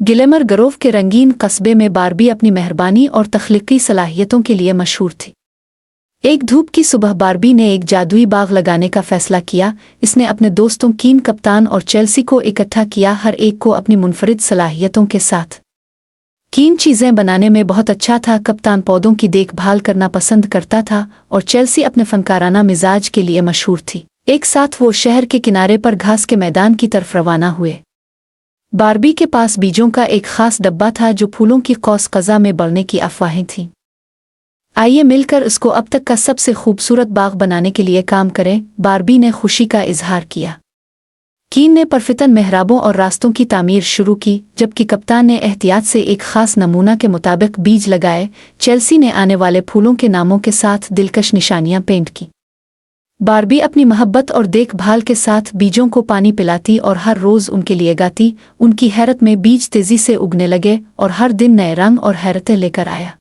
गिलेमर Grove के रंगीन कस्बे में बारबी अपनी मेहरबानी और तख्लीकी सलाहियतों के लिए मशहूर थी। एक धूप की सुबह बारबी ने एक जादुई बाग लगाने का फैसला किया। इसने अपने दोस्तों कीन, कप्तान और चेल्सी को इकट्ठा किया, हर एक को अपनी मुनफरिद सलाहियतों के साथ। कीन चीज़ें बनाने में बहुत अच्छा था, कप्तान पौधों की देखभाल करना पसंद करता था और चेल्सी अपने फनकाराना मिजाज के लिए मशहूर थी। एक साथ वो शहर के किनारे पर घास के मैदान की तरफ रवाना हुए। बारबी के पास बीजों का एक खास डब्बा था जो फूलों की कौस कज़ा में बढ़ने की अफवाहें थीं। आइए मिलकर उसको अब तक का सबसे खूबसूरत बाग बनाने के लिए काम करें, बारबी ने खुशी का इजहार किया। कीन ने परफितन मेहराबों और रास्तों की तामीर शुरू की, जबकि कप्तान ने एहतियात से एक खास नमूना के मुताबिक बीज लगाए। चेल्सी ने आने वाले फूलों के नामों के साथ दिलकश निशानियां पेंट की। बारबी अपनी मोहब्बत और देखभाल के साथ बीजों को पानी पिलाती और हर रोज़ उनके लिए गाती। उनकी हैरत में बीज तेज़ी से उगने लगे और हर दिन नए रंग और हैरतें लेकर आया।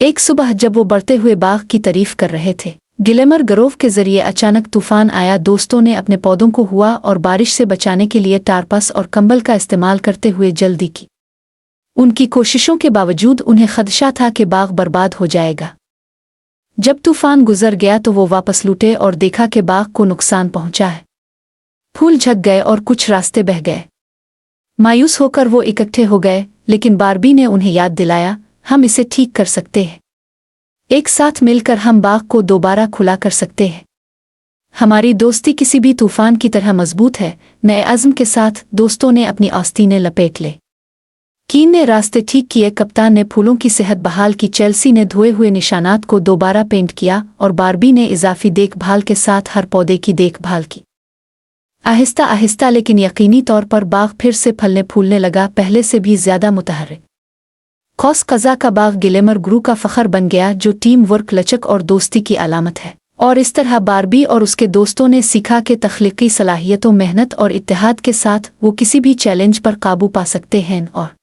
एक सुबह जब वो बढ़ते हुए बाग की तारीफ कर रहे थे, गिलेमर ग्रोव के जरिए अचानक तूफान आया। दोस्तों ने अपने पौधों को हुआ और बारिश से बचाने के लिए टारपस और कंबल का इस्तेमाल करते हुए जल्दी की। उनकी कोशिशों के बावजूद उन्हें खदशा था कि बाग बर्बाद हो जाएगा। जब तूफान गुजर गया तो वो वापस लौटे और देखा कि बाग को नुकसान पहुंचा है। फूल झक गए और कुछ रास्ते बह गए। मायूस होकर वो इकट्ठे हो गए, लेकिन बारबी ने उन्हें याद दिलाया, हम इसे ठीक कर सकते हैं। एक साथ मिलकर हम बाग को दोबारा खुला कर सकते हैं। हमारी दोस्ती किसी भी तूफान की तरह मजबूत है। नए अज़्म के साथ दोस्तों ने अपनी आस्तीनें लपेट ले। कीन ने रास्ते ठीक किए, कप्तान ने फूलों की सेहत बहाल की, चेल्सी ने धोए हुए निशानात को दोबारा पेंट किया और बारबी ने इजाफी देखभाल के साथ हर पौधे की देखभाल की। आहिस्ता आहिस्ता लेकिन यकीनी तौर पर बाग फिर से फलने फूलने लगा, पहले से भी ज़्यादा मुतहर्रिक। कौस कज़ा का बाग गिलेमर ग्रू का फ़ख्र बन गया, जो टीम वर्क, लचक और दोस्ती की अलामत है। और इस तरह बारबी और उसके दोस्तों ने सीखा कि तख्लीकी सलाहियतों, मेहनत और इत्तेहाद के साथ वो किसी भी चैलेंज पर काबू पा सकते हैं और